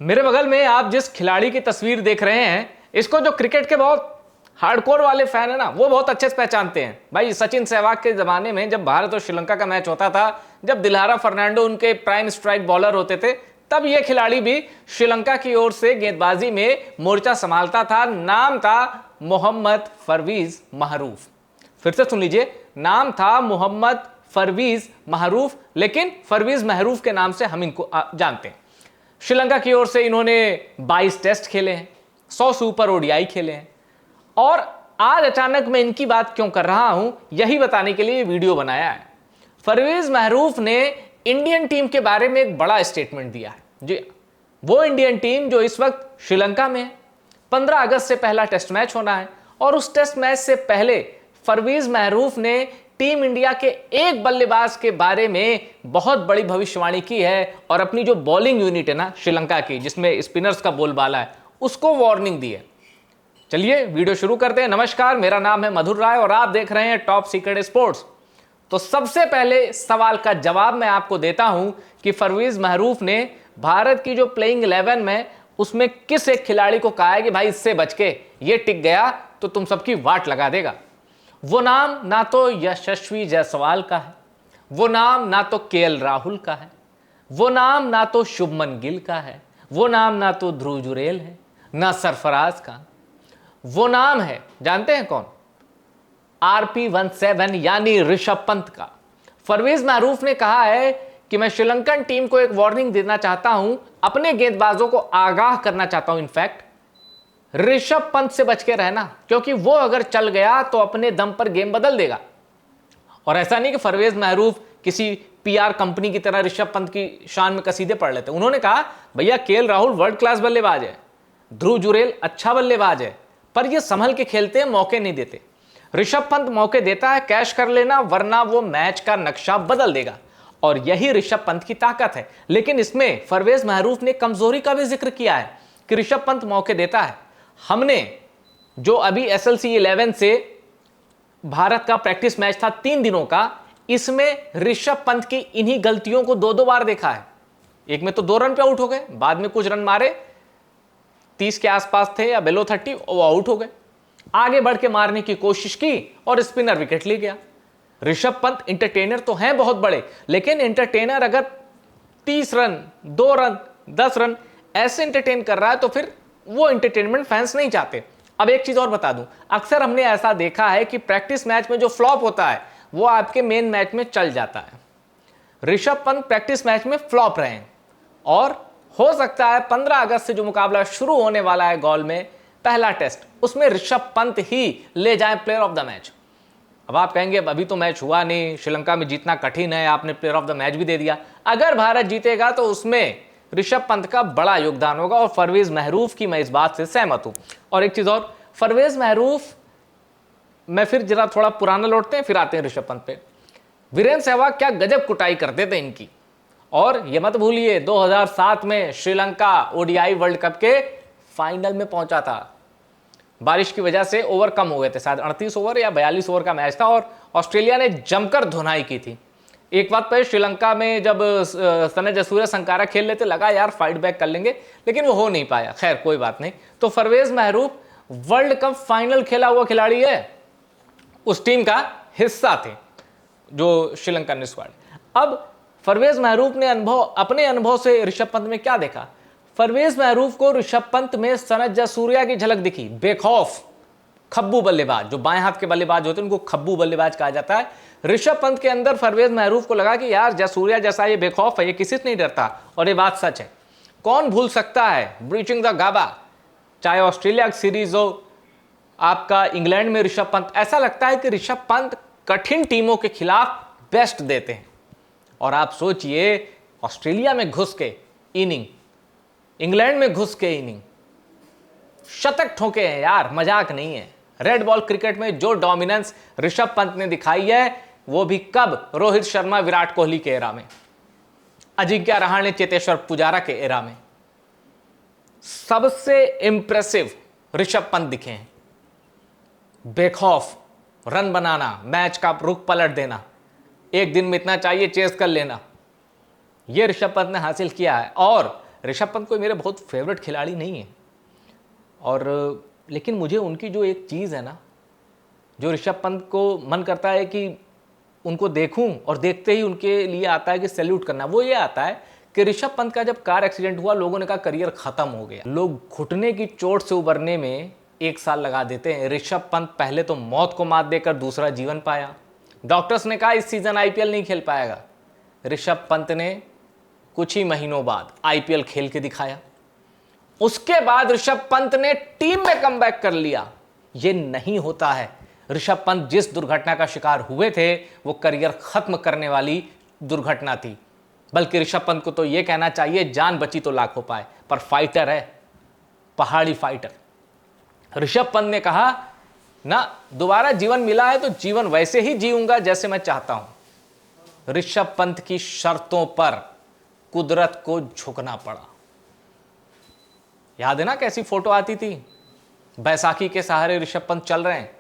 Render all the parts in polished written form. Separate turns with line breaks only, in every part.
मेरे बगल में आप जिस खिलाड़ी की तस्वीर देख रहे हैं, इसको जो क्रिकेट के बहुत हार्डकोर वाले फैन है ना, वो बहुत अच्छे से पहचानते हैं। भाई सचिन सहवाग के जमाने में जब भारत और श्रीलंका का मैच होता था, जब दिलहारा फर्नांडो उनके प्राइम स्ट्राइक बॉलर होते थे, तब ये खिलाड़ी भी श्रीलंका की ओर से गेंदबाजी में मोर्चा संभालता था। नाम था मोहम्मद परवेज महरूफ। फिर से सुन लीजिए, नाम था मोहम्मद परवेज महरूफ, लेकिन परवेज महरूफ के नाम से हम इनको जानते हैं। श्रीलंका की ओर से इन्होंने 22 टेस्ट खेले हैं, 100 से ऊपर ओडीआई खेले हैं। और आज अचानक मैं इनकी बात क्यों कर रहा हूं, यही बताने के लिए वीडियो बनाया है। परवेज महरूफ ने इंडियन टीम के बारे में एक बड़ा स्टेटमेंट दिया है। जी, वो इंडियन टीम जो इस वक्त श्रीलंका में है। 15 अगस्त से पहला टेस्ट मैच होना है और उस टेस्ट मैच से पहले परवेज महरूफ ने टीम इंडिया के एक बल्लेबाज के बारे में बहुत बड़ी भविष्यवाणी की है और अपनी जो बॉलिंग यूनिट है ना श्रीलंका की, जिसमें स्पिनर्स का बोलबाला है, उसको वार्निंग दी है। चलिए वीडियो शुरू करते हैं। नमस्कार, मेरा नाम है मधुर राय और आप देख रहे हैं टॉप सीक्रेट स्पोर्ट्स। तो सबसे पहले सवाल का जवाब मैं आपको देता हूं कि परवेज महरूफ ने भारत की जो प्लेइंग 11 में उसमें किस एक खिलाड़ी को कहा है कि भाई इससे बच के ये टिक गया तो तुम सबकी वाट लगा देगा। वो नाम ना तो यशस्वी जायसवाल का है, वो नाम ना तो केएल राहुल का है, वो नाम ना तो शुभमन गिल का है, वो नाम ना तो ध्रुव जुरेल है, ना सरफराज का। वो नाम है, जानते हैं कौन? RP17 यानी ऋषभ पंत का। परवेज महरूफ ने कहा है कि मैं श्रीलंकन टीम को एक वार्निंग देना चाहता हूं, अपने गेंदबाजों को आगाह करना चाहता हूं। इनफैक्ट ऋषभ पंत से बच के रहना, क्योंकि वो अगर चल गया तो अपने दम पर गेम बदल देगा। और ऐसा नहीं कि परवेज महरूफ किसी PR कंपनी की तरह ऋषभ पंत की शान में कसीदे पढ़ लेते। उन्होंने कहा भैया केएल राहुल वर्ल्ड क्लास बल्लेबाज है, ध्रुव जुरेल अच्छा बल्लेबाज है, पर ये संभल के खेलते हैं, मौके नहीं देते। ऋषभ पंत मौके देता है, कैश कर लेना, वरना वो मैच का नक्शा बदल देगा। और यही ऋषभ पंत की ताकत है। लेकिन इसमें परवेज महरूफ ने कमजोरी का भी जिक्र किया है कि ऋषभ पंत मौके देता है। हमने जो अभी SLC 11 से भारत का प्रैक्टिस मैच था 3 दिनों का, इसमें ऋषभ पंत की इन्हीं गलतियों को 2-2 बार देखा है। एक में तो 2 रन पे आउट हो गए, बाद में कुछ रन मारे, 30 के आसपास थे या बिलो 30, वो आउट हो गए। आगे बढ़ के मारने की कोशिश की और स्पिनर विकेट ले गया। ऋषभ पंत इंटरटेनर तो हैं बहुत बड़े, लेकिन इंटरटेनर अगर 30 रन, 2 रन, 10 रन ऐसे इंटरटेन कर रहा है तो फिर वो एंटरटेनमेंट फैंस नहीं चाहते। अब एक चीज और बता दूं, अक्सर हमने ऐसा देखा है कि प्रैक्टिस मैच में जो फ्लॉप होता है वो आपके मेन मैच में चल जाता है। ऋषभ पंत प्रैक्टिस मैच में फ्लॉप रहे हैं और हो सकता है 15 अगस्त से जो मुकाबला शुरू होने वाला है गॉल में, पहला टेस्ट, उसमें ऋषभ पंत ही ले जाए प्लेयर ऑफ द मैच। अब आप कहेंगे अभी तो मैच हुआ नहीं, श्रीलंका में जीतना कठिन है, आपने प्लेयर ऑफ द मैच भी दे दिया। अगर भारत जीतेगा तो उसमें ऋषभ पंत का बड़ा योगदान होगा और परवेज महरूफ की मैं इस बात से सहमत हूं। और एक चीज और, परवेज महरूफ, मैं फिर जरा थोड़ा पुराना लौटते हैं फिर आते हैं ऋषभ पंत पे। वीरेंद्र सहवाग क्या गजब कुटाई करते थे इनकी। और ये मत भूलिए 2007 में श्रीलंका ODI वर्ल्ड कप के फाइनल में पहुंचा था। बारिश की वजह से ओवर कम हो गए थे, शायद 38 ओवर या 42 ओवर का मैच था और ऑस्ट्रेलिया ने जमकर धुनाई की थी। एक बात पर श्रीलंका में जब सने जसूर्य संकारा खेल लेते, लगा यार फाइट बैक कर लेंगे, लेकिन वो हो नहीं पाया। खैर कोई बात नहीं। तो परवेज महरूफ वर्ल्ड कप फाइनल खेला हुआ खिलाड़ी है, उस टीम का हिस्सा थे जो श्रीलंकन स्क्वाड। अब परवेज महरूफ ने अपने अनुभव से ऋषभ पंत में क्या देखा? परवेज महरूफ को ऋषभ पंत में सनत जसूरिया की झलक दिखी। बेखौफ खब्बू बल्लेबाज, जो बाएं हाथ के बल्लेबाज होते हैं उनको खब्बू बल्लेबाज कहा जाता है। ऋषभ पंत के अंदर परवेज महरूफ को लगा कि यार जसूरिया जैसा ये बेखौफ है, ये किसी से नहीं डरता। और ये बात सच है। कौन भूल सकता है ब्रीचिंग द गाबा, चाहे ऑस्ट्रेलिया की सीरीज हो, आपका इंग्लैंड में ऋषभ पंत। ऐसा लगता है कि ऋषभ पंत कठिन टीमों के खिलाफ बेस्ट देते हैं। और आप सोचिए, ऑस्ट्रेलिया में घुस के इनिंग, इंग्लैंड में घुस के इनिंग, शतक ठोके हैं यार, मजाक नहीं है। रेड बॉल क्रिकेट में जो डोमिनेंस ऋषभ पंत ने दिखाई है, वो भी कब? रोहित शर्मा विराट कोहली के एरा में, अजिंक्य रहाणे चेतेश्वर पुजारा के एरा में। सबसे इंप्रेसिव ऋषभ पंत दिखे हैं। बेखौफ रन बनाना, मैच का रुख पलट देना, एक दिन में इतना चाहिए चेस कर लेना, यह ऋषभ पंत ने हासिल किया है। और ऋषभ पंत कोई मेरे बहुत फेवरेट खिलाड़ी नहीं है, और लेकिन मुझे उनकी जो एक चीज़ है ना, जो ऋषभ पंत को मन करता है कि उनको देखूं और देखते ही उनके लिए आता है कि सैल्यूट करना, वो ये आता है कि ऋषभ पंत का जब कार एक्सीडेंट हुआ लोगों ने कहा करियर खत्म हो गया। लोग घुटने की चोट से उबरने में 1 साल लगा देते हैं। ऋषभ पंत पहले तो मौत को मात देकर दूसरा जीवन पाया। डॉक्टर्स ने कहा इस सीजन आईपीएल नहीं खेल पाएगा। ऋषभ पंत ने कुछ ही महीनों बाद आईपीएल खेल के दिखाया। उसके बाद ऋषभ पंत ने टीम में कमबैक कर लिया। यह नहीं होता है। ऋषभ पंत जिस दुर्घटना का शिकार हुए थे वो करियर खत्म करने वाली दुर्घटना थी। बल्कि ऋषभ पंत को तो यह कहना चाहिए जान बची तो लाखों पाए, पर फाइटर है, पहाड़ी फाइटर। ऋषभ पंत ने कहा ना, दोबारा जीवन मिला है तो जीवन वैसे ही जीऊंगा जैसे मैं चाहता हूं। ऋषभ पंत की शर्तों पर कुदरत को झुकना पड़ा। याद है ना कैसी फोटो आती थी, बैसाखी के सहारे ऋषभ पंत चल रहे हैं।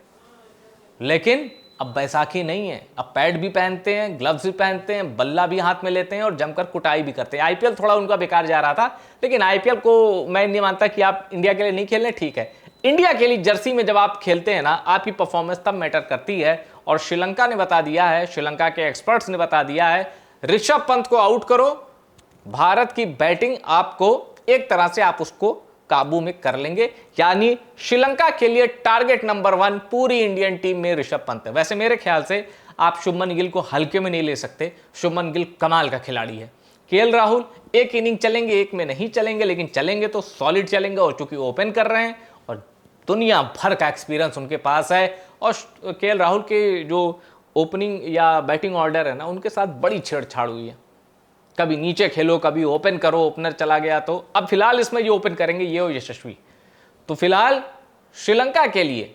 लेकिन अब बैसाखी नहीं है, अब पैड भी पहनते हैं, ग्लव्स भी पहनते हैं, बल्ला भी हाथ में लेते हैं और जमकर कुटाई भी करते हैं। आईपीएल थोड़ा उनका बेकार जा रहा था, लेकिन आईपीएल को मैं नहीं मानता कि आप इंडिया के लिए नहीं खेल रहे, ठीक है। इंडिया के लिए जर्सी में जब आप खेलते हैं ना, आपकी परफॉर्मेंस तब मैटर करती है। और श्रीलंका ने बता दिया है, श्रीलंका के एक्सपर्ट्स ने बता दिया है, ऋषभ पंत को आउट करो, भारत की बैटिंग आपको एक तरह से आप उसको काबू में कर लेंगे। यानी श्रीलंका के लिए टारगेट नंबर 1 पूरी इंडियन टीम में ऋषभ पंत है। वैसे मेरे ख्याल से आप शुभमन गिल को हल्के में नहीं ले सकते। शुभमन गिल कमाल का खिलाड़ी है। केएल राहुल एक इनिंग चलेंगे, एक में नहीं चलेंगे, लेकिन चलेंगे तो सॉलिड चलेंगे। और चूंकि ओपन कर रहे हैं और दुनिया भर का एक्सपीरियंस उनके पास है, और केएल राहुल के जो ओपनिंग या बैटिंग ऑर्डर है ना, उनके साथ बड़ी छेड़छाड़ हुई है। कभी नीचे खेलो, कभी ओपन करो, ओपनर चला गया तो अब फिलहाल इसमें जो ओपन करेंगे ये हो यशस्वी। तो फिलहाल श्रीलंका के लिए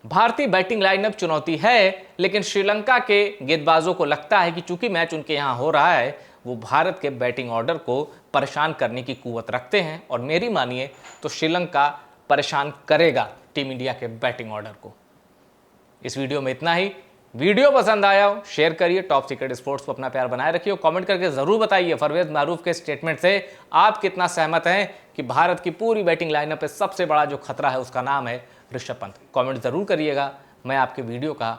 भारतीय बैटिंग लाइनअप चुनौती है, लेकिन श्रीलंका के गेंदबाजों को लगता है कि चूंकि मैच उनके यहां हो रहा है, वो भारत के बैटिंग ऑर्डर को परेशान करने की कुव्वत रखते हैं। और मेरी मानिए तो श्रीलंका परेशान करेगा टीम इंडिया के बैटिंग ऑर्डर को। इस वीडियो में इतना ही। वीडियो पसंद आया हो शेयर करिए, टॉप सीक्रेट स्पोर्ट्स को अपना प्यार बनाए रखिए, कमेंट करके जरूर बताइए परवेज मारूफ के स्टेटमेंट से आप कितना सहमत हैं कि भारत की पूरी बैटिंग लाइनअप पे सबसे बड़ा जो खतरा है उसका नाम है ऋषभ पंत। कमेंट जरूर करिएगा। मैं आपके वीडियो का,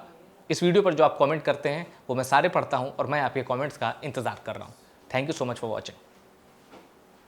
इस वीडियो पर जो आप कमेंट करते हैं वो मैं सारे पढ़ता हूं और मैं आपके कमेंट्स का इंतजार कर रहा हूं। Thank you so much for watching.